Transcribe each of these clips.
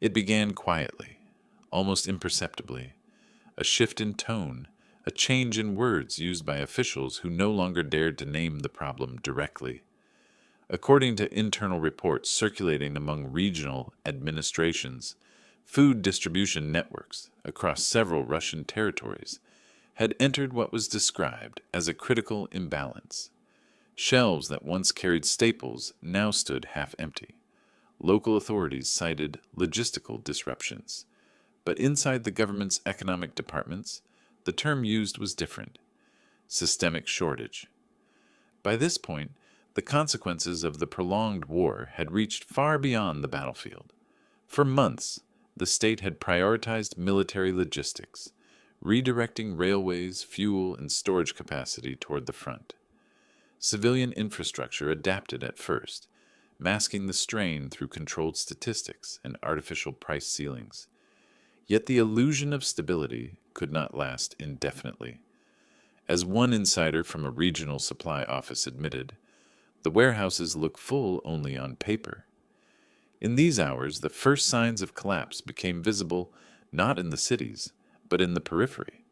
It began quietly, almost imperceptibly, a shift in tone, a change in words used by officials who no longer dared to name the problem directly. According to internal reports circulating among regional administrations, food distribution networks across several Russian territories had entered what was described as a critical imbalance. Shelves that once carried staples now stood half empty. Local authorities cited logistical disruptions. But inside the government's economic departments, the term used was different: systemic shortage. By this point, the consequences of the prolonged war had reached far beyond the battlefield. For months, the state had prioritized military logistics, redirecting railways, fuel, and storage capacity toward the front. Civilian infrastructure adapted at first, masking the strain through controlled statistics and artificial price ceilings. Yet the illusion of stability could not last indefinitely. As one insider from a regional supply office admitted, the warehouses look full only on paper. In these hours, the first signs of collapse became visible not in the cities, but in the periphery.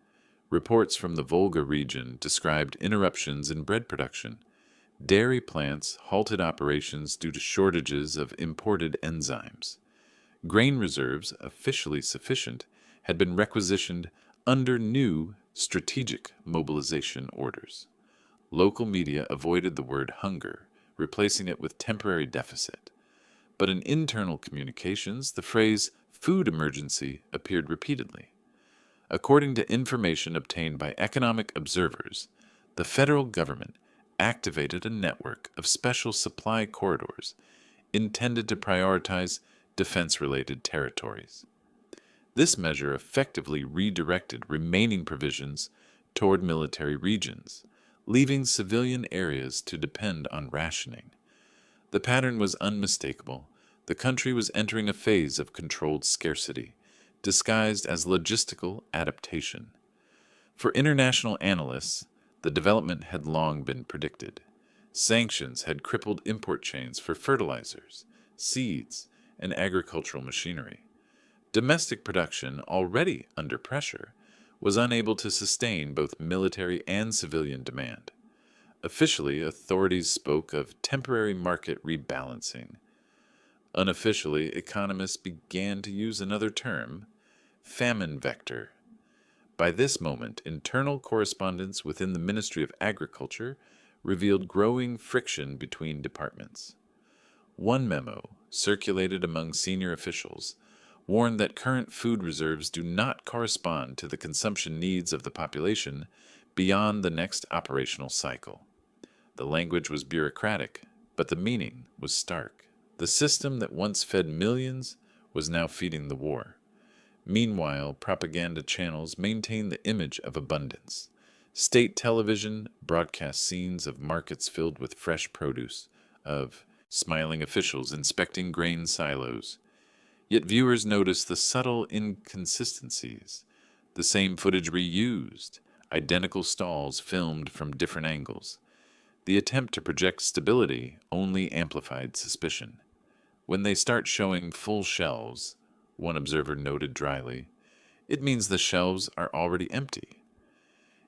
Reports from the Volga region described interruptions in bread production. Dairy plants halted operations due to shortages of imported enzymes. Grain reserves, officially sufficient, had been requisitioned under new strategic mobilization orders. Local media avoided the word hunger, replacing it with temporary deficit. But in internal communications, the phrase food emergency appeared repeatedly. According to information obtained by economic observers, the federal government activated a network of special supply corridors intended to prioritize defense-related territories. This measure effectively redirected remaining provisions toward military regions, leaving civilian areas to depend on rationing. The pattern was unmistakable. The country was entering a phase of controlled scarcity, disguised as logistical adaptation. For international analysts, the development had long been predicted. Sanctions had crippled import chains for fertilizers, seeds, and agricultural machinery. Domestic production, already under pressure, was unable to sustain both military and civilian demand. Officially, authorities spoke of temporary market rebalancing. Unofficially, economists began to use another term: famine vector. By this moment, internal correspondence within the Ministry of Agriculture revealed growing friction between departments. One memo, circulated among senior officials, warned that current food reserves do not correspond to the consumption needs of the population beyond the next operational cycle. The language was bureaucratic, but the meaning was stark. The system that once fed millions was now feeding the war. Meanwhile, propaganda channels maintained the image of abundance. State television broadcast scenes of markets filled with fresh produce, of smiling officials inspecting grain silos. Yet viewers noticed the subtle inconsistencies. The same footage reused, identical stalls filmed from different angles. The attempt to project stability only amplified suspicion. When they start showing full shelves, one observer noted dryly, it means the shelves are already empty.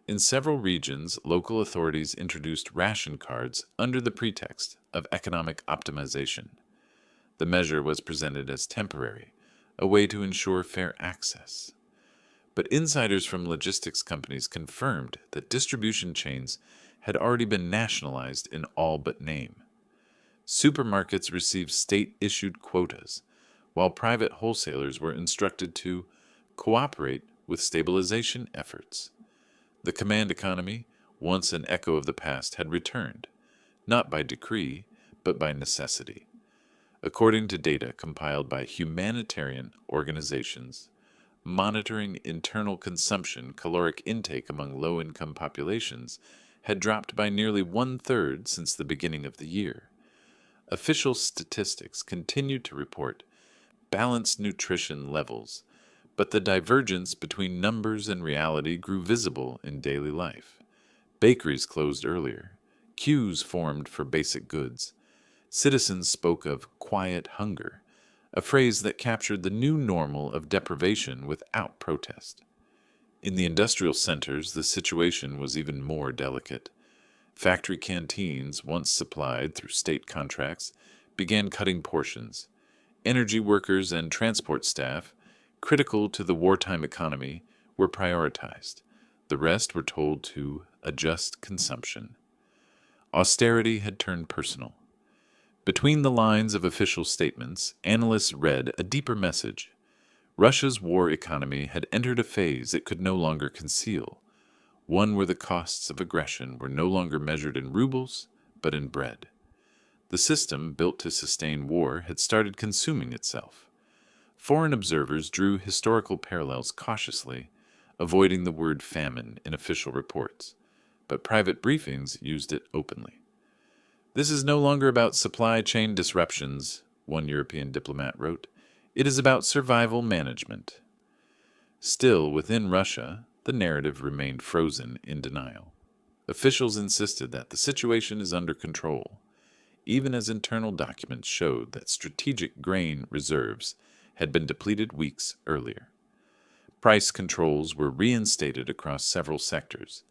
In several regions, local authorities introduced ration cards under the pretext of economic optimization. The measure was presented as temporary, a way to ensure fair access. But insiders from logistics companies confirmed that distribution chains had already been nationalized in all but name. Supermarkets received state-issued quotas, while private wholesalers were instructed to cooperate with stabilization efforts. The command economy, once an echo of the past, had returned, not by decree, but by necessity. According to data compiled by humanitarian organizations, monitoring internal consumption caloric intake among low-income populations had dropped by nearly one-third since the beginning of the year. Official statistics continued to report balanced nutrition levels, but the divergence between numbers and reality grew visible in daily life. Bakeries closed earlier. Queues formed for basic goods. Citizens spoke of quiet hunger, a phrase that captured the new normal of deprivation without protest. In the industrial centers, the situation was even more delicate. Factory canteens, once supplied through state contracts, began cutting portions. Energy workers and transport staff, critical to the wartime economy, were prioritized. The rest were told to adjust consumption. Austerity had turned personal. Between the lines of official statements, analysts read a deeper message. Russia's war economy had entered a phase it could no longer conceal, one where the costs of aggression were no longer measured in rubles, but in bread. The system, built to sustain war, had started consuming itself. Foreign observers drew historical parallels cautiously, avoiding the word famine in official reports, but private briefings used it openly. This is no longer about supply chain disruptions, one European diplomat wrote. It is about survival management. Still, within Russia, the narrative remained frozen in denial. Officials insisted that the situation is under control, even as internal documents showed that strategic grain reserves had been depleted weeks earlier. Price controls were reinstated across several sectors,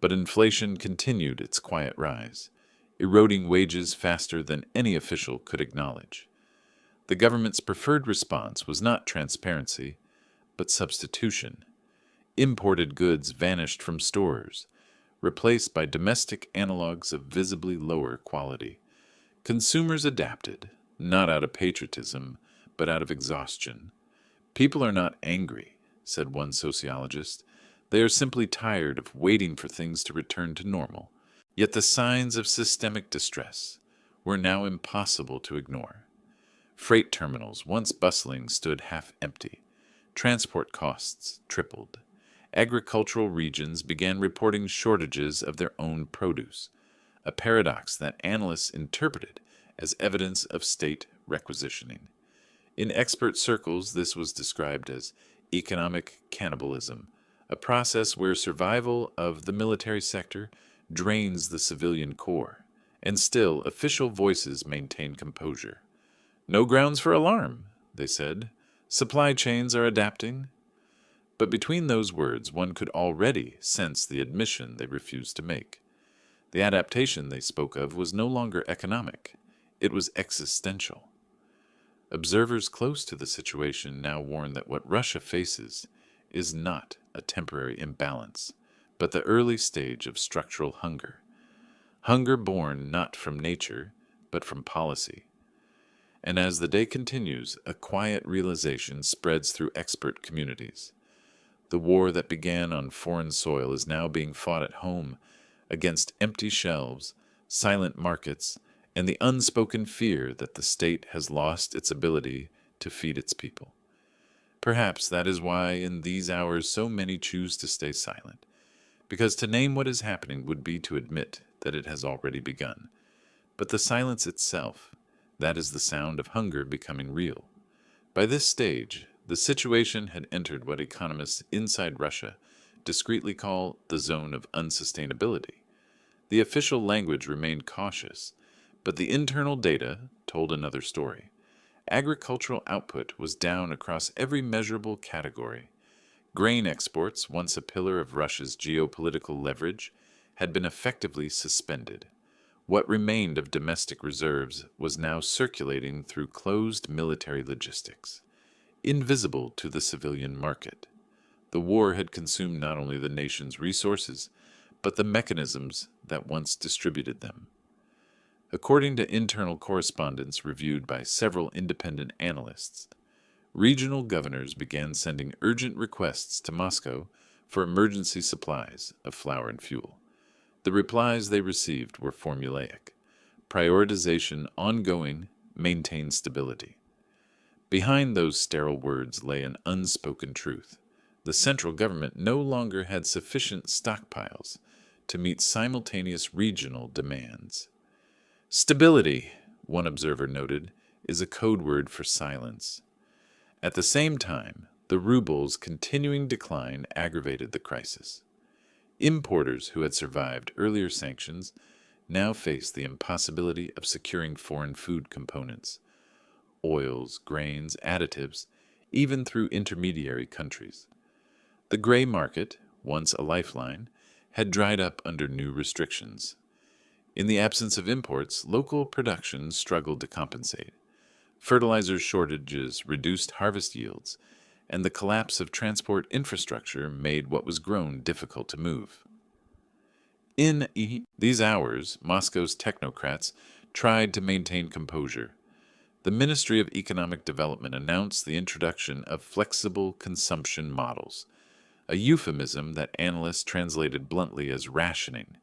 but inflation continued its quiet rise, eroding wages faster than any official could acknowledge. The government's preferred response was not transparency, but substitution. Imported goods vanished from stores, replaced by domestic analogs of visibly lower quality. Consumers adapted, not out of patriotism, but out of exhaustion. People are not angry, said one sociologist. They are simply tired of waiting for things to return to normal. Yet the signs of systemic distress were now impossible to ignore. Freight terminals, once bustling, stood half empty. Transport costs tripled. Agricultural regions began reporting shortages of their own produce, a paradox that analysts interpreted as evidence of state requisitioning. In expert circles, this was described as economic cannibalism, a process where survival of the military sector drains the civilian core, and still official voices maintain composure. No grounds for alarm, they said. Supply chains are adapting. But between those words, one could already sense the admission they refused to make. The adaptation they spoke of was no longer economic. It was existential. Observers close to the situation now warn that what Russia faces is not a temporary imbalance, but the early stage of structural hunger. Hunger born not from nature, but from policy. And as the day continues, a quiet realization spreads through expert communities. The war that began on foreign soil is now being fought at home against empty shelves, silent markets, and the unspoken fear that the state has lost its ability to feed its people. Perhaps that is why in these hours so many choose to stay silent, because to name what is happening would be to admit that it has already begun. But the silence itself, that is the sound of hunger becoming real. By this stage, the situation had entered what economists inside Russia discreetly call the zone of unsustainability. The official language remained cautious, but the internal data told another story. Agricultural output was down across every measurable category. Grain exports, once a pillar of Russia's geopolitical leverage, had been effectively suspended. What remained of domestic reserves was now circulating through closed military logistics, invisible to the civilian market. The war had consumed not only the nation's resources, but the mechanisms that once distributed them. According to internal correspondence reviewed by several independent analysts, regional governors began sending urgent requests to Moscow for emergency supplies of flour and fuel. The replies they received were formulaic. Prioritization ongoing, maintain stability. Behind those sterile words lay an unspoken truth. The central government no longer had sufficient stockpiles to meet simultaneous regional demands. Stability, one observer noted, is a code word for silence. At the same time, the ruble's continuing decline aggravated the crisis. Importers who had survived earlier sanctions now faced the impossibility of securing foreign food components. oils, grains, additives, even through intermediary countries. The gray market, once a lifeline, had dried up under new restrictions. In the absence of imports, local production struggled to compensate. Fertilizer shortages reduced harvest yields, and the collapse of transport infrastructure made what was grown difficult to move. In these hours, Moscow's technocrats tried to maintain composure. The Ministry of Economic Development announced the introduction of flexible consumption models, a euphemism that analysts translated bluntly as rationing.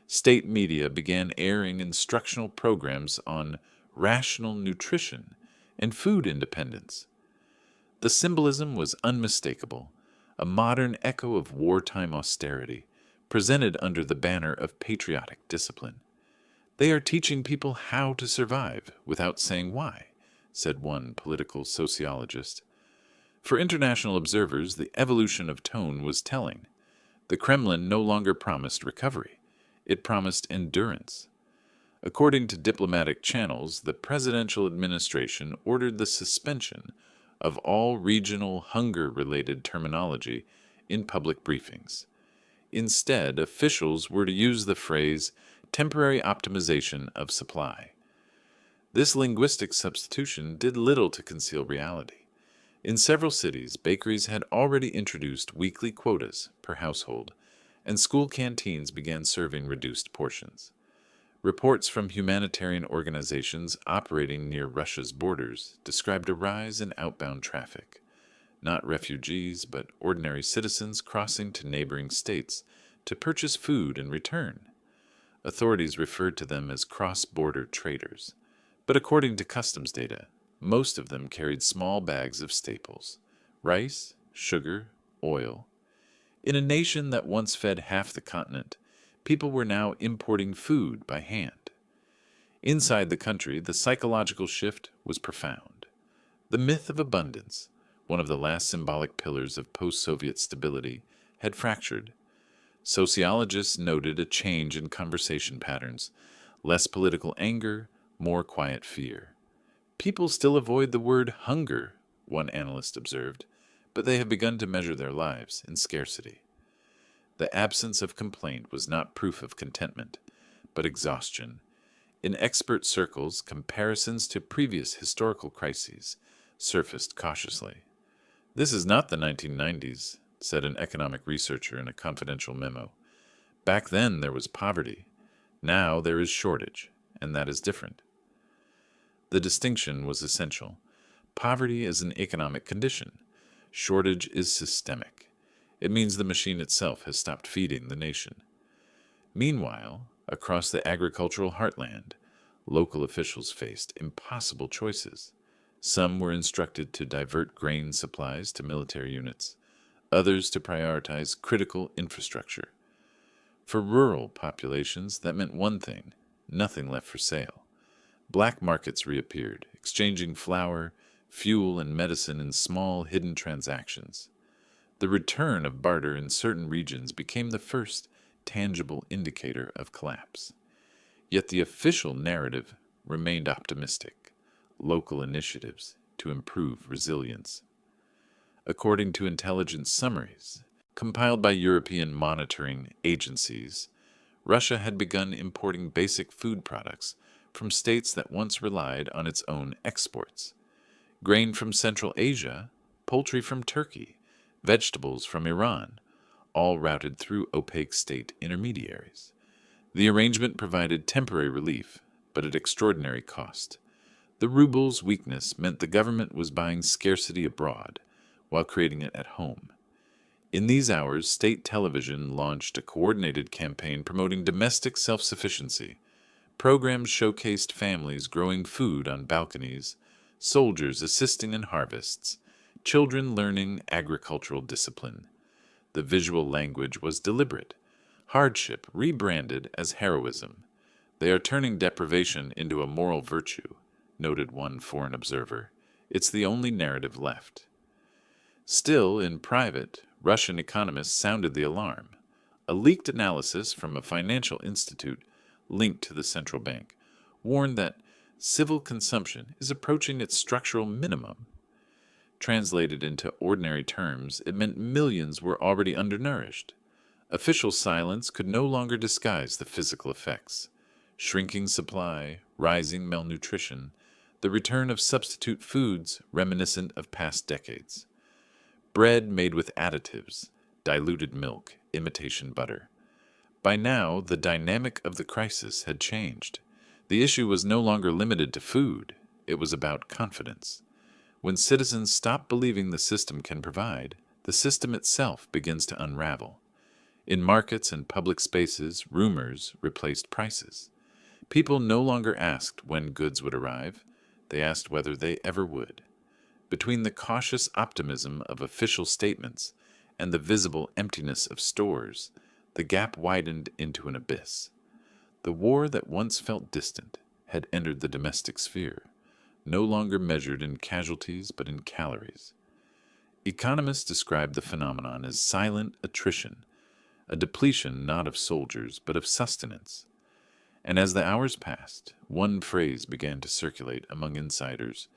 State media began airing instructional programs on rational nutrition and food independence. The symbolism was unmistakable, a modern echo of wartime austerity, presented under the banner of patriotic discipline. They are teaching people how to survive without saying why, said one political sociologist. For international observers, the evolution of tone was telling. The Kremlin no longer promised recovery. It promised endurance. According to diplomatic channels, the presidential administration ordered the suspension of all regional hunger-related terminology in public briefings. Instead, officials were to use the phrase temporary optimization of supply. This linguistic substitution did little to conceal reality. In several cities, bakeries had already introduced weekly quotas per household, and school canteens began serving reduced portions. Reports from humanitarian organizations operating near Russia's borders described a rise in outbound traffic. Not refugees, but ordinary citizens crossing to neighboring states to purchase food and return. Authorities referred to them as cross-border traders, but according to customs data, most of them carried small bags of staples: rice, sugar, oil. In a nation that once fed half the continent, people were now importing food by hand. Inside the country, the psychological shift was profound. The myth of abundance, one of the last symbolic pillars of post-Soviet stability, had fractured. Sociologists noted a change in conversation patterns: less political anger, more quiet fear. People still avoid the word hunger, one analyst observed, but they have begun to measure their lives in scarcity. The absence of complaint was not proof of contentment, but exhaustion. In expert circles, comparisons to previous historical crises surfaced cautiously. "This is not the 1990s, said an economic researcher in a confidential memo. "Back then there was poverty. Now there is shortage, and that is different." The distinction was essential. Poverty is an economic condition. Shortage is systemic. It means the machine itself has stopped feeding the nation. Meanwhile, across the agricultural heartland, local officials faced impossible choices. Some were instructed to divert grain supplies to military units, others to prioritize critical infrastructure. For rural populations, that meant one thing: nothing left for sale. Black markets reappeared, exchanging flour, fuel, and medicine in small, hidden transactions. The return of barter in certain regions became the first tangible indicator of collapse. Yet the official narrative remained optimistic: local initiatives to improve resilience. According to intelligence summaries compiled by European monitoring agencies, Russia had begun importing basic food products from states that once relied on its own exports: grain from Central Asia, poultry from Turkey, vegetables from Iran, all routed through opaque state intermediaries. The arrangement provided temporary relief, but at extraordinary cost. The ruble's weakness meant the government was buying scarcity abroad while creating it at home. In these hours, state television launched a coordinated campaign promoting domestic self-sufficiency. Programs showcased families growing food on balconies, soldiers assisting in harvests, children learning agricultural discipline. The visual language was deliberate: hardship rebranded as heroism. "They are turning deprivation into a moral virtue," noted one foreign observer. "It's the only narrative left." Still, in private, Russian economists sounded the alarm. A leaked analysis from a financial institute linked to the central bank warned that civil consumption is approaching its structural minimum. Translated into ordinary terms, it meant millions were already undernourished. Official silence could no longer disguise the physical effects: shrinking supply, rising malnutrition, the return of substitute foods reminiscent of past decades. Bread made with additives, diluted milk, imitation butter. By now, the dynamic of the crisis had changed. The issue was no longer limited to food, it was about confidence. When citizens stop believing the system can provide, the system itself begins to unravel. In markets and public spaces, rumors replaced prices. People no longer asked when goods would arrive, they asked whether they ever would. Between the cautious optimism of official statements and the visible emptiness of stores, the gap widened into an abyss. The war that once felt distant had entered the domestic sphere, no longer measured in casualties but in calories. Economists describe the phenomenon as silent attrition, a depletion not of soldiers but of sustenance. And as the hours passed, one phrase began to circulate among insiders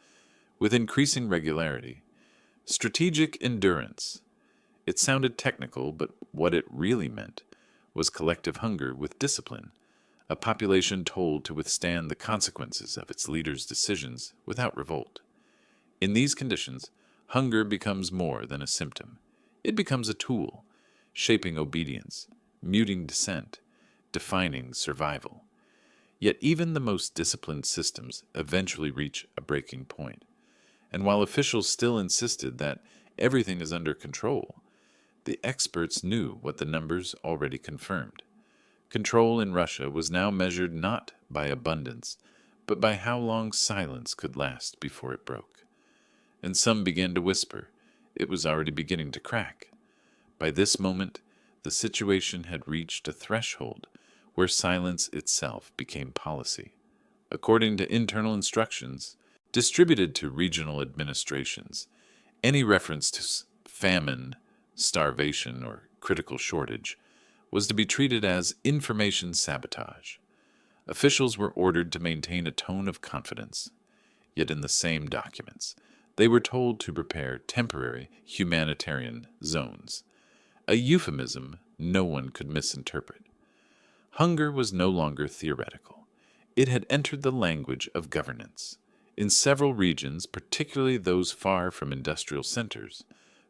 with increasing regularity: strategic endurance. It sounded technical, but what it really meant was collective hunger with discipline, a population told to withstand the consequences of its leaders' decisions without revolt. In these conditions, hunger becomes more than a symptom. It becomes a tool, shaping obedience, muting dissent, defining survival. Yet even the most disciplined systems eventually reach a breaking point. And while officials still insisted that everything is under control, the experts knew what the numbers already confirmed. Control in Russia was now measured not by abundance, but by how long silence could last before it broke. And some began to whisper it was already beginning to crack. By this moment, the situation had reached a threshold where silence itself became policy. According to internal instructions distributed to regional administrations, any reference to famine, starvation, or critical shortage was to be treated as information sabotage. Officials were ordered to maintain a tone of confidence, yet in the same documents, they were told to prepare temporary humanitarian zones, a euphemism no one could misinterpret. Hunger was no longer theoretical. It had entered the language of governance. In several regions, particularly those far from industrial centers,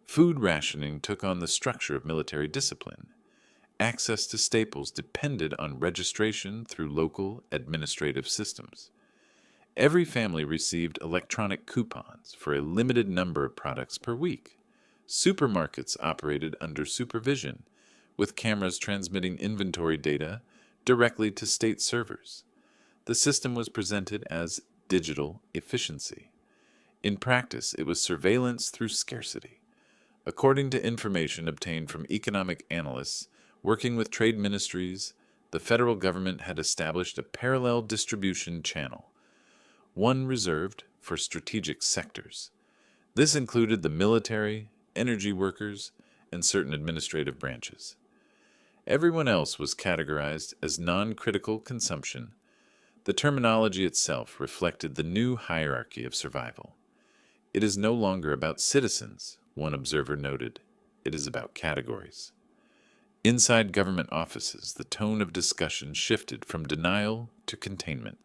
food rationing took on the structure of military discipline. Access to staples depended on registration through local administrative systems. Every family received electronic coupons for a limited number of products per week. Supermarkets operated under supervision, with cameras transmitting inventory data directly to state servers. The system was presented as digital efficiency. In practice, it was surveillance through scarcity. According to information obtained from economic analysts working with trade ministries, the federal government had established a parallel distribution channel, one reserved for strategic sectors. This included the military, energy workers, and certain administrative branches. Everyone else was categorized as non-critical consumption. The terminology itself reflected the new hierarchy of survival. It is no longer about citizens, one observer noted. It is about categories. Inside government offices, the tone of discussion shifted from denial to containment.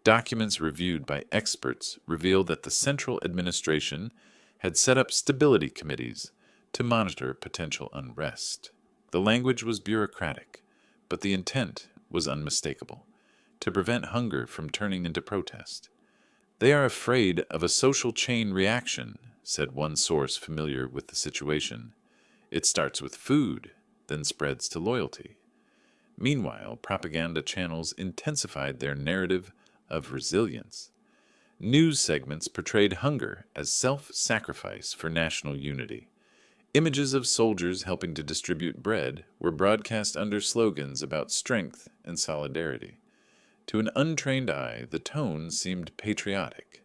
Documents reviewed by experts revealed that the central administration had set up stability committees to monitor potential unrest. The language was bureaucratic, but the intent was unmistakable: to prevent hunger from turning into protest. They are afraid of a social chain reaction, said one source familiar with the situation. It starts with food, then spreads to loyalty. Meanwhile, propaganda channels intensified their narrative of resilience. News segments portrayed hunger as self-sacrifice for national unity. Images of soldiers helping to distribute bread were broadcast under slogans about strength and solidarity. To an untrained eye, the tone seemed patriotic,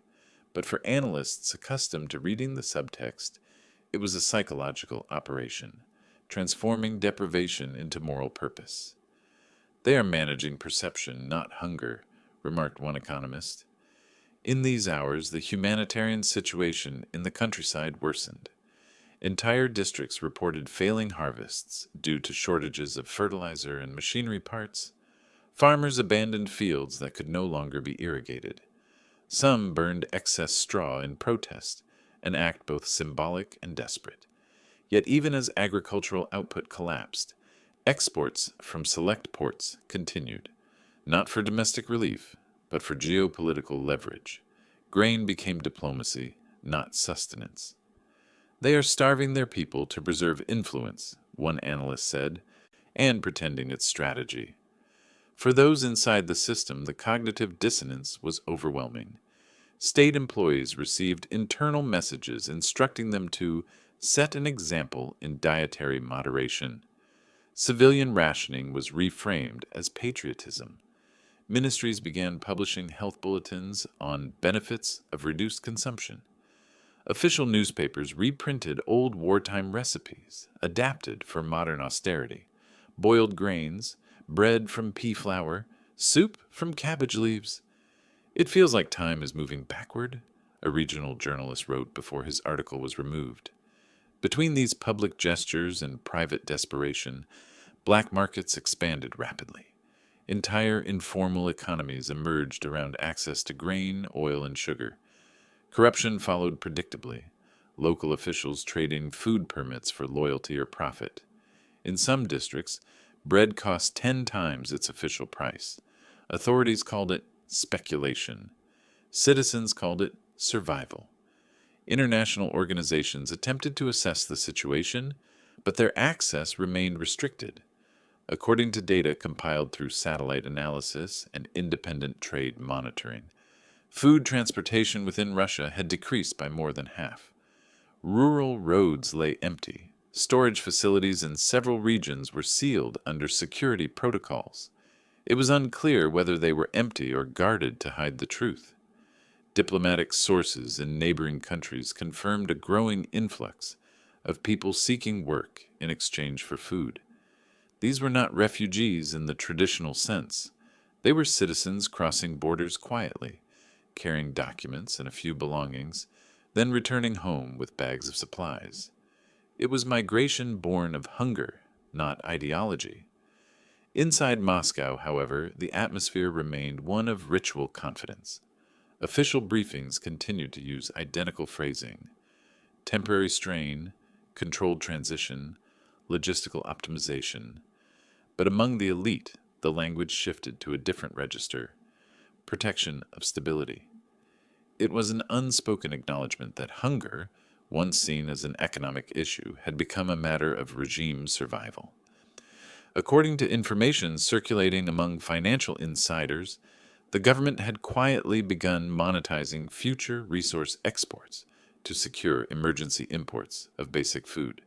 but for analysts accustomed to reading the subtext, it was a psychological operation, transforming deprivation into moral purpose. They are managing perception, not hunger, remarked one economist. In these hours, the humanitarian situation in the countryside worsened. Entire districts reported failing harvests due to shortages of fertilizer and machinery parts. Farmers abandoned fields that could no longer be irrigated. Some burned excess straw in protest, an act both symbolic and desperate. Yet even as agricultural output collapsed, exports from select ports continued, not for domestic relief, but for geopolitical leverage. Grain became diplomacy, not sustenance. They are starving their people to preserve influence, one analyst said, and pretending it's strategy. For those inside the system, the cognitive dissonance was overwhelming. State employees received internal messages instructing them to set an example in dietary moderation. Civilian rationing was reframed as patriotism. Ministries began publishing health bulletins on benefits of reduced consumption. Official newspapers reprinted old wartime recipes, adapted for modern austerity. Boiled grains, bread from pea flour, soup from cabbage leaves. "It feels like time is moving backward," a regional journalist wrote before his article was removed. Between these public gestures and private desperation, black markets expanded rapidly. Entire informal economies emerged around access to grain, oil, and sugar. Corruption followed predictably, local officials trading food permits for loyalty or profit. In some districts, bread cost 10 times its official price. Authorities called it speculation. Citizens called it survival. International organizations attempted to assess the situation, but their access remained restricted. According to data compiled through satellite analysis and independent trade monitoring, food transportation within Russia had decreased by more than half. Rural roads lay empty. Storage facilities in several regions were sealed under security protocols. It was unclear whether they were empty or guarded to hide the truth. Diplomatic sources in neighboring countries confirmed a growing influx of people seeking work in exchange for food. These were not refugees in the traditional sense. They were citizens crossing borders quietly, carrying documents and a few belongings, then returning home with bags of supplies. It was migration born of hunger, not ideology. Inside Moscow, however, the atmosphere remained one of ritual confidence. Official briefings continued to use identical phrasing: temporary strain, controlled transition, logistical optimization. But among the elite, the language shifted to a different register: protection of stability. It was an unspoken acknowledgement that hunger, once seen as an economic issue, had become a matter of regime survival. According to information circulating among financial insiders, the government had quietly begun monetizing future resource exports to secure emergency imports of basic food.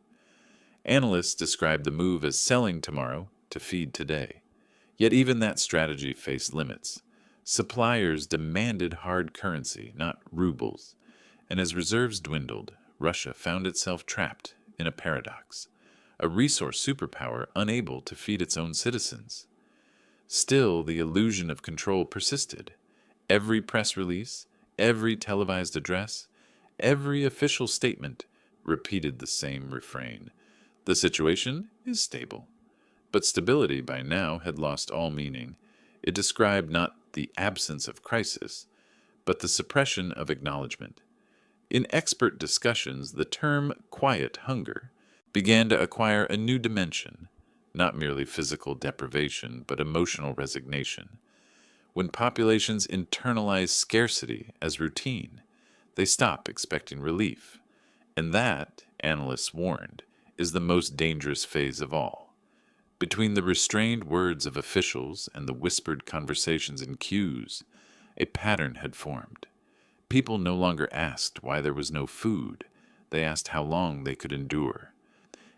Analysts described the move as selling tomorrow to feed today. Yet even that strategy faced limits. Suppliers demanded hard currency, not rubles, and as reserves dwindled, Russia found itself trapped in a paradox: a resource superpower unable to feed its own citizens. Still, the illusion of control persisted. Every press release, every televised address, every official statement repeated the same refrain: the situation is stable. But stability by now had lost all meaning. It described not the absence of crisis, but the suppression of acknowledgement. In expert discussions, the term quiet hunger began to acquire a new dimension, not merely physical deprivation, but emotional resignation. When populations internalize scarcity as routine, they stop expecting relief. And that, analysts warned, is the most dangerous phase of all. Between the restrained words of officials and the whispered conversations in queues, a pattern had formed. People no longer asked why there was no food. They asked how long they could endure.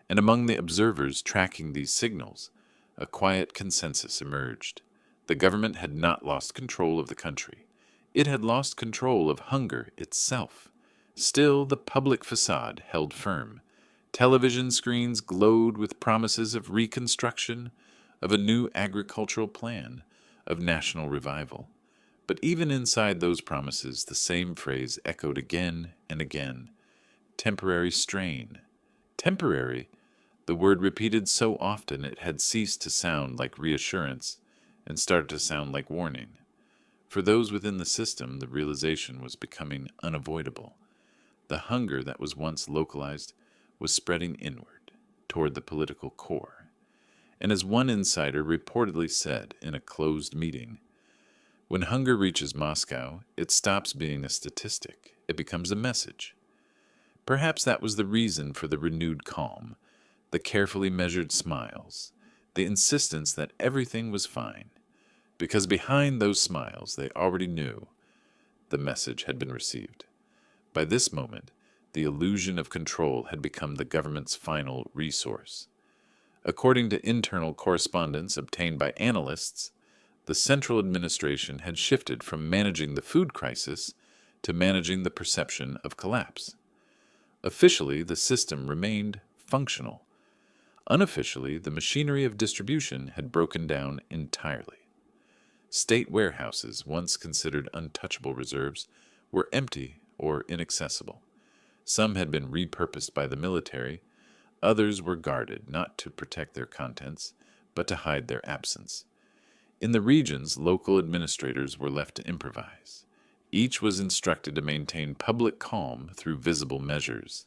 And among the observers tracking these signals, a quiet consensus emerged. The government had not lost control of the country. It had lost control of hunger itself. Still, the public facade held firm. Television screens glowed with promises of reconstruction, of a new agricultural plan, of national revival. But even inside those promises, the same phrase echoed again and again: temporary strain. Temporary, the word repeated so often it had ceased to sound like reassurance and started to sound like warning. For those within the system, the realization was becoming unavoidable. The hunger that was once localized was spreading inward, toward the political core. And as one insider reportedly said in a closed meeting, when hunger reaches Moscow, it stops being a statistic. It becomes a message. Perhaps that was the reason for the renewed calm, the carefully measured smiles, the insistence that everything was fine. Because behind those smiles, they already knew the message had been received. By this moment, the illusion of control had become the government's final resource. According to internal correspondence obtained by analysts, the central administration had shifted from managing the food crisis to managing the perception of collapse. Officially, the system remained functional. Unofficially, the machinery of distribution had broken down entirely. State warehouses, once considered untouchable reserves, were empty or inaccessible. Some had been repurposed by the military. Others were guarded, not to protect their contents, but to hide their absence. In the regions, local administrators were left to improvise. Each was instructed to maintain public calm through visible measures.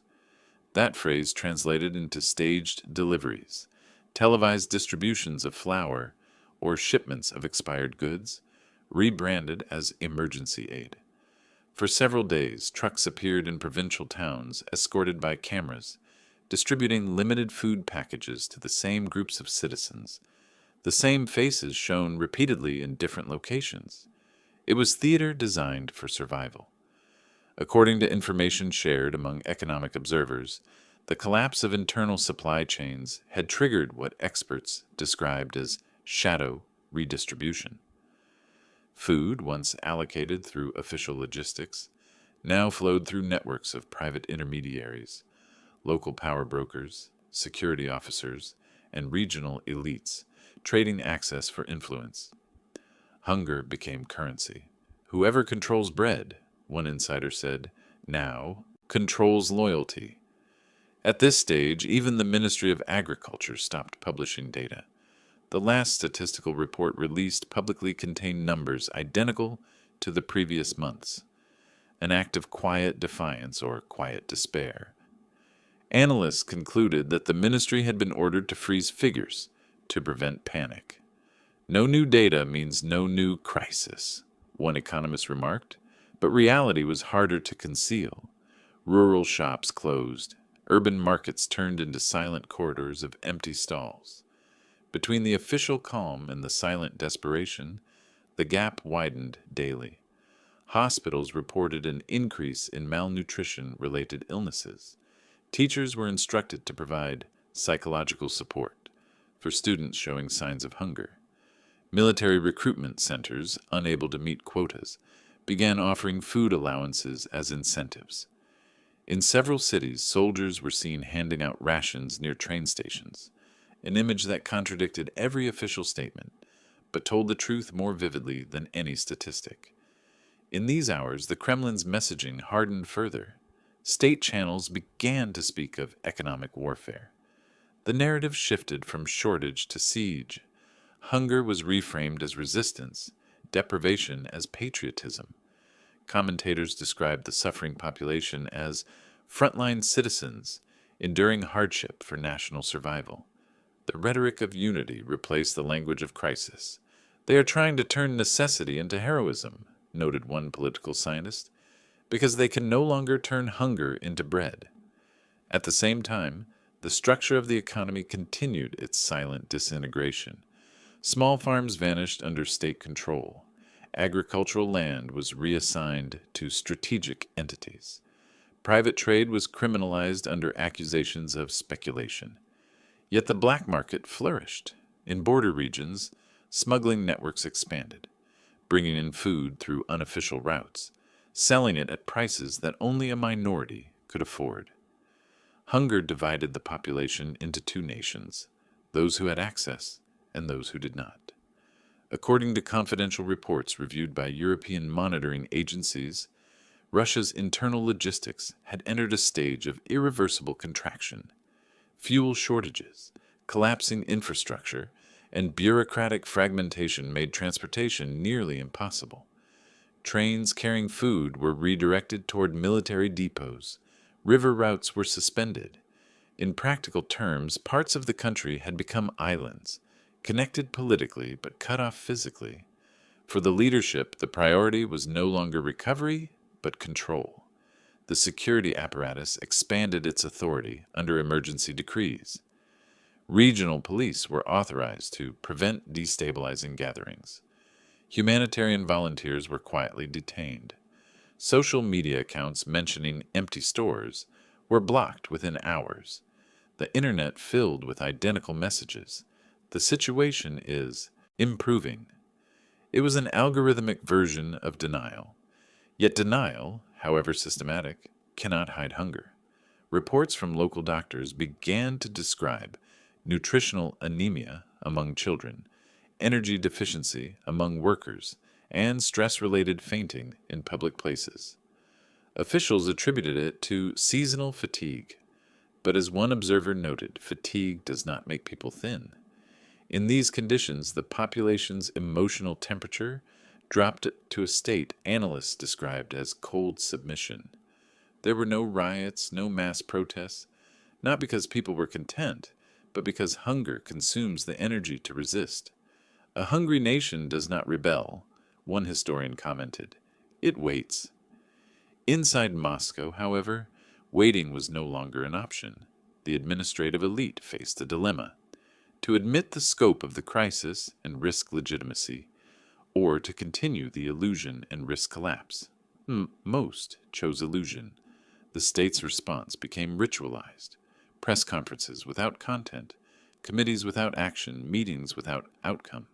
That phrase translated into staged deliveries, televised distributions of flour, or shipments of expired goods, rebranded as emergency aid. For several days, trucks appeared in provincial towns, escorted by cameras, distributing limited food packages to the same groups of citizens. The same faces shown repeatedly in different locations. It was theater designed for survival. According to information shared among economic observers, the collapse of internal supply chains had triggered what experts described as shadow redistribution. Food, once allocated through official logistics, now flowed through networks of private intermediaries, local power brokers, security officers, and regional elites, trading access for influence. Hunger became currency. Whoever controls bread, one insider said, now controls loyalty. At this stage, even the Ministry of Agriculture stopped publishing data. The last statistical report released publicly contained numbers identical to the previous months, an act of quiet defiance or quiet despair. Analysts concluded that the ministry had been ordered to freeze figures to prevent panic. No new data means no new crisis, one economist remarked, but reality was harder to conceal. Rural shops closed, urban markets turned into silent corridors of empty stalls. Between the official calm and the silent desperation, the gap widened daily. Hospitals reported an increase in malnutrition-related illnesses. Teachers were instructed to provide psychological support for students showing signs of hunger. Military recruitment centers, unable to meet quotas, began offering food allowances as incentives. In several cities, soldiers were seen handing out rations near train stations, an image that contradicted every official statement, but told the truth more vividly than any statistic. In these hours, the Kremlin's messaging hardened further. State channels began to speak of economic warfare. The narrative shifted from shortage to siege. Hunger was reframed as resistance, deprivation as patriotism. Commentators described the suffering population as frontline citizens enduring hardship for national survival. The rhetoric of unity replaced the language of crisis. They are trying to turn necessity into heroism, noted one political scientist, because they can no longer turn hunger into bread. At the same time, the structure of the economy continued its silent disintegration. Small farms vanished under state control. Agricultural land was reassigned to strategic entities. Private trade was criminalized under accusations of speculation. Yet the black market flourished. In border regions, smuggling networks expanded, bringing in food through unofficial routes, selling it at prices that only a minority could afford. Hunger divided the population into two nations, those who had access and those who did not. According to confidential reports reviewed by European monitoring agencies, Russia's internal logistics had entered a stage of irreversible contraction. Fuel shortages, collapsing infrastructure, and bureaucratic fragmentation made transportation nearly impossible. Trains carrying food were redirected toward military depots. River routes were suspended. In practical terms, parts of the country had become islands, connected politically but cut off physically. For the leadership, the priority was no longer recovery, but control. The security apparatus expanded its authority under emergency decrees. Regional police were authorized to prevent destabilizing gatherings. Humanitarian volunteers were quietly detained. Social media accounts mentioning empty stores were blocked within hours. The internet filled with identical messages. The situation is improving. It was an algorithmic version of denial. Yet denial, however systematic, cannot hide hunger. Reports from local doctors began to describe nutritional anemia among children, energy deficiency among workers, and stress-related fainting in public places. Officials attributed it to seasonal fatigue, but as one observer noted, fatigue does not make people thin. In these conditions, the population's emotional temperature dropped to a state analysts described as cold submission. There were no riots, no mass protests, not because people were content, but because hunger consumes the energy to resist. A hungry nation does not rebel, one historian commented. It waits. Inside Moscow, however, waiting was no longer an option. The administrative elite faced a dilemma: to admit the scope of the crisis and risk legitimacy, or to continue the illusion and risk collapse. Most chose illusion. The state's response became ritualized. Press conferences without content, committees without action, meetings without outcome.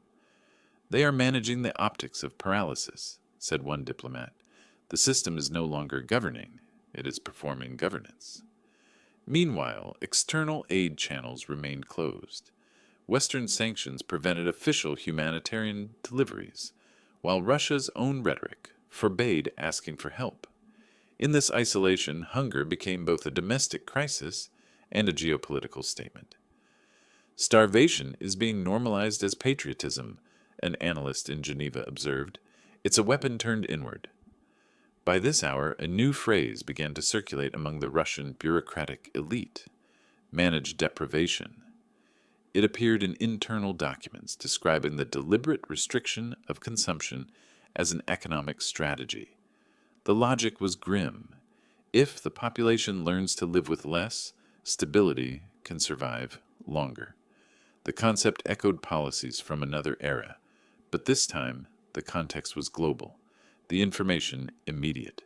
They are managing the optics of paralysis, said one diplomat. The system is no longer governing, it is performing governance. Meanwhile, external aid channels remained closed. Western sanctions prevented official humanitarian deliveries, while Russia's own rhetoric forbade asking for help. In this isolation, hunger became both a domestic crisis and a geopolitical statement. Starvation is being normalized as patriotism, an analyst in Geneva observed. It's a weapon turned inward. By this hour, a new phrase began to circulate among the Russian bureaucratic elite: managed deprivation. It appeared in internal documents describing the deliberate restriction of consumption as an economic strategy. The logic was grim. If the population learns to live with less, stability can survive longer. The concept echoed policies from another era, but this time the context was global, the information immediate.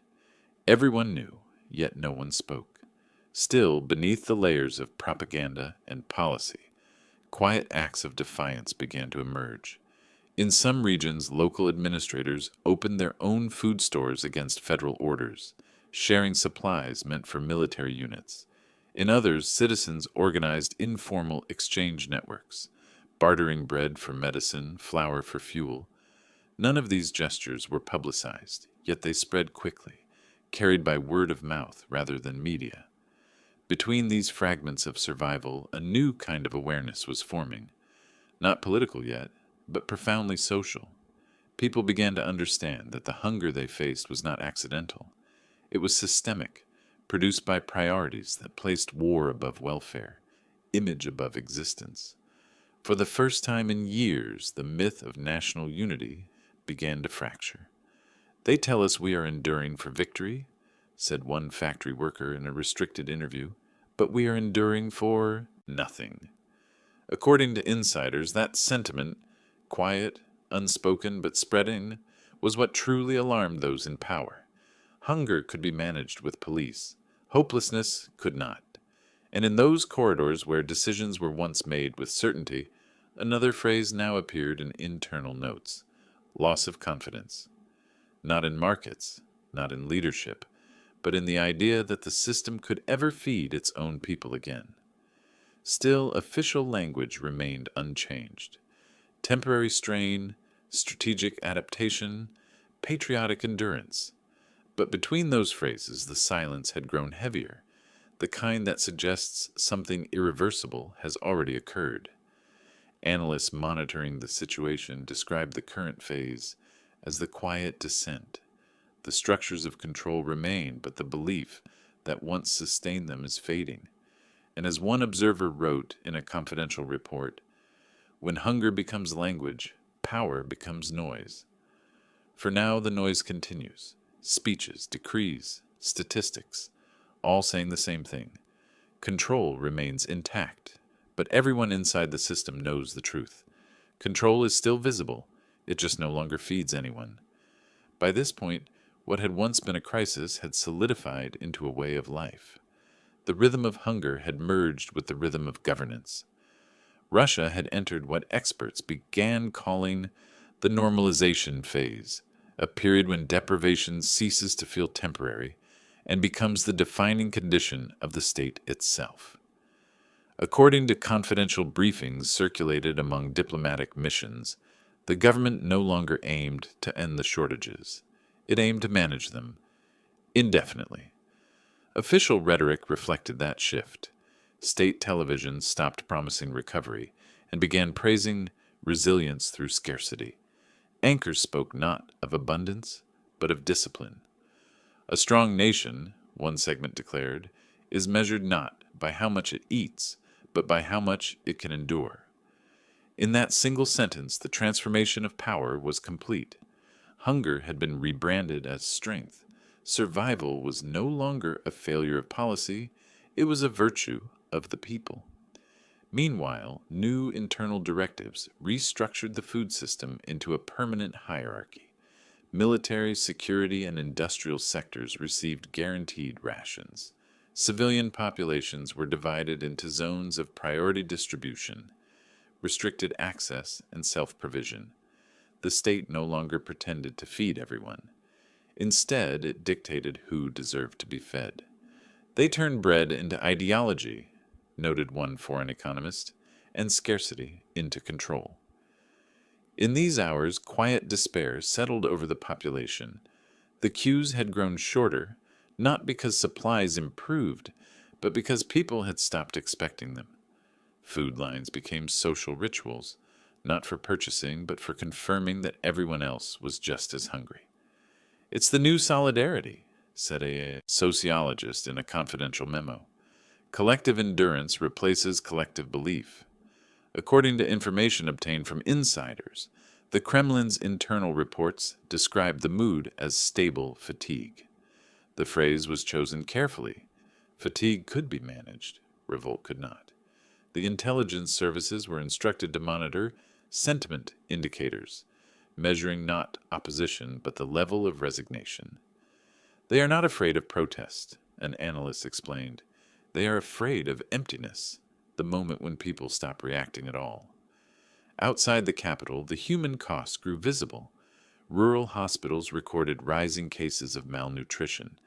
Everyone knew, yet no one spoke. Still, beneath the layers of propaganda and policy, quiet acts of defiance began to emerge. In some regions, local administrators opened their own food stores against federal orders, sharing supplies meant for military units. In others, citizens organized informal exchange networks, bartering bread for medicine, flour for fuel. None of these gestures were publicized, yet they spread quickly, carried by word of mouth rather than media. Between these fragments of survival, a new kind of awareness was forming. Not political yet, but profoundly social. People began to understand that the hunger they faced was not accidental. It was systemic, produced by priorities that placed war above welfare, image above existence. For the first time in years, the myth of national unity began to fracture. "They tell us we are enduring for victory," said one factory worker in a restricted interview, "but we are enduring for nothing." According to insiders, that sentiment, quiet, unspoken, but spreading, was what truly alarmed those in power. Hunger could be managed with police. Hopelessness could not. And in those corridors where decisions were once made with certainty, another phrase now appeared in internal notes: loss of confidence. Not in markets, not in leadership, but in the idea that the system could ever feed its own people again. Still, official language remained unchanged. Temporary strain, strategic adaptation, patriotic endurance. But between those phrases, the silence had grown heavier, the kind that suggests something irreversible has already occurred. Analysts monitoring the situation describe the current phase as the quiet descent. The structures of control remain, but the belief that once sustained them is fading. And as one observer wrote in a confidential report, when hunger becomes language, power becomes noise. For now, the noise continues. Speeches, decrees, statistics, all saying the same thing. Control remains intact, but everyone inside the system knows the truth. Control is still visible, it just no longer feeds anyone. By this point, what had once been a crisis had solidified into a way of life. The rhythm of hunger had merged with the rhythm of governance. Russia had entered what experts began calling the normalization phase, a period when deprivation ceases to feel temporary and becomes the defining condition of the state itself. According to confidential briefings circulated among diplomatic missions, the government no longer aimed to end the shortages. It aimed to manage them indefinitely. Official rhetoric reflected that shift. State television stopped promising recovery and began praising resilience through scarcity. Anchors spoke not of abundance, but of discipline. A strong nation, one segment declared, is measured not by how much it eats, but by how much it can endure. In that single sentence, the transformation of power was complete. Hunger had been rebranded as strength. Survival was no longer a failure of policy, it was a virtue of the people. Meanwhile, new internal directives restructured the food system into a permanent hierarchy. Military, security, and industrial sectors received guaranteed rations. Civilian populations were divided into zones of priority distribution, restricted access, and self-provision. The state no longer pretended to feed everyone. Instead, it dictated who deserved to be fed. They turned bread into ideology, noted one foreign economist, and scarcity into control. In these hours, quiet despair settled over the population. The queues had grown shorter, not because supplies improved, but because people had stopped expecting them. Food lines became social rituals, not for purchasing, but for confirming that everyone else was just as hungry. It's the new solidarity, said a sociologist in a confidential memo. Collective endurance replaces collective belief. According to information obtained from insiders, the Kremlin's internal reports described the mood as stable fatigue. The phrase was chosen carefully. Fatigue could be managed, revolt could not. The intelligence services were instructed to monitor sentiment indicators, measuring not opposition but the level of resignation. They are not afraid of protest, an analyst explained. They are afraid of emptiness, the moment when people stop reacting at all. Outside the capital, the human cost grew visible. Rural hospitals recorded rising cases of malnutrition.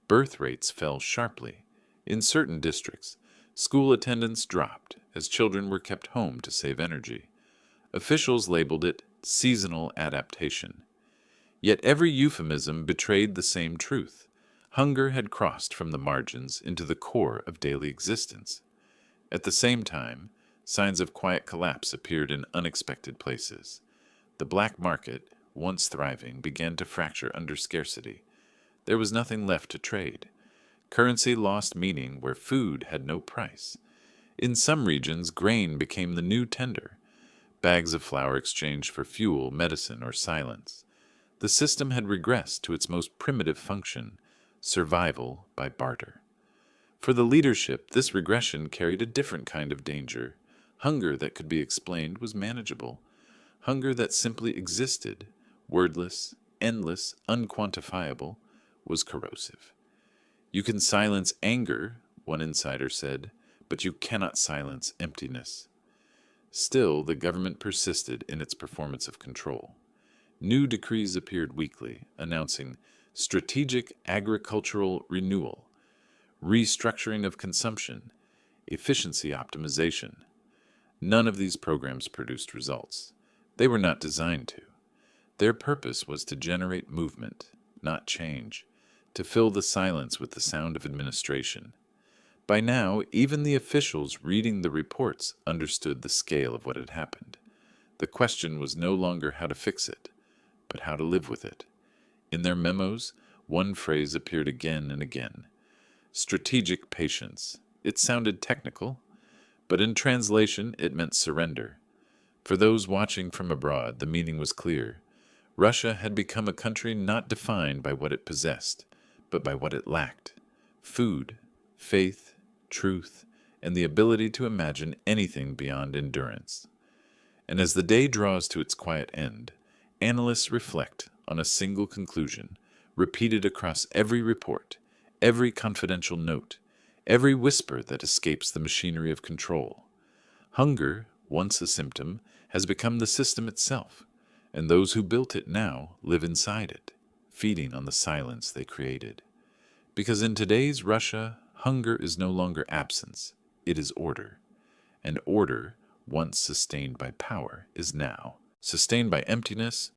Birth rates fell sharply. In certain districts, school attendance dropped as children were kept home to save energy. Officials labeled it seasonal adaptation. Yet every euphemism betrayed the same truth. Hunger had crossed from the margins into the core of daily existence. At the same time, signs of quiet collapse appeared in unexpected places. The black market, once thriving, began to fracture under scarcity. There was nothing left to trade. Currency lost meaning where food had no price. In some regions, grain became the new tender. Bags of flour exchanged for fuel, medicine, or silence. The system had regressed to its most primitive function, survival by barter. For the leadership, this regression carried a different kind of danger. Hunger that could be explained was manageable. Hunger that simply existed, wordless, endless, unquantifiable, was corrosive. You can silence anger, one insider said, but you cannot silence emptiness. Still, the government persisted in its performance of control. New decrees appeared weekly, announcing strategic agricultural renewal, restructuring of consumption, efficiency optimization. None of these programs produced results. They were not designed to. Their purpose was to generate movement, not change, to fill the silence with the sound of administration. By now, even the officials reading the reports understood the scale of what had happened. The question was no longer how to fix it, but how to live with it. In their memos, one phrase appeared again and again: strategic patience. It sounded technical, but in translation it meant surrender. For those watching from abroad, the meaning was clear. Russia had become a country not defined by what it possessed, but by what it lacked: food, faith, truth, and the ability to imagine anything beyond endurance. And as the day draws to its quiet end, analysts reflect on a single conclusion, repeated across every report, every confidential note, every whisper that escapes the machinery of control. Hunger, once a symptom, has become the system itself, and those who built it now live inside it, feeding on the silence they created. Because in today's Russia, hunger is no longer absence, it is order. And order, once sustained by power, is now sustained by emptiness,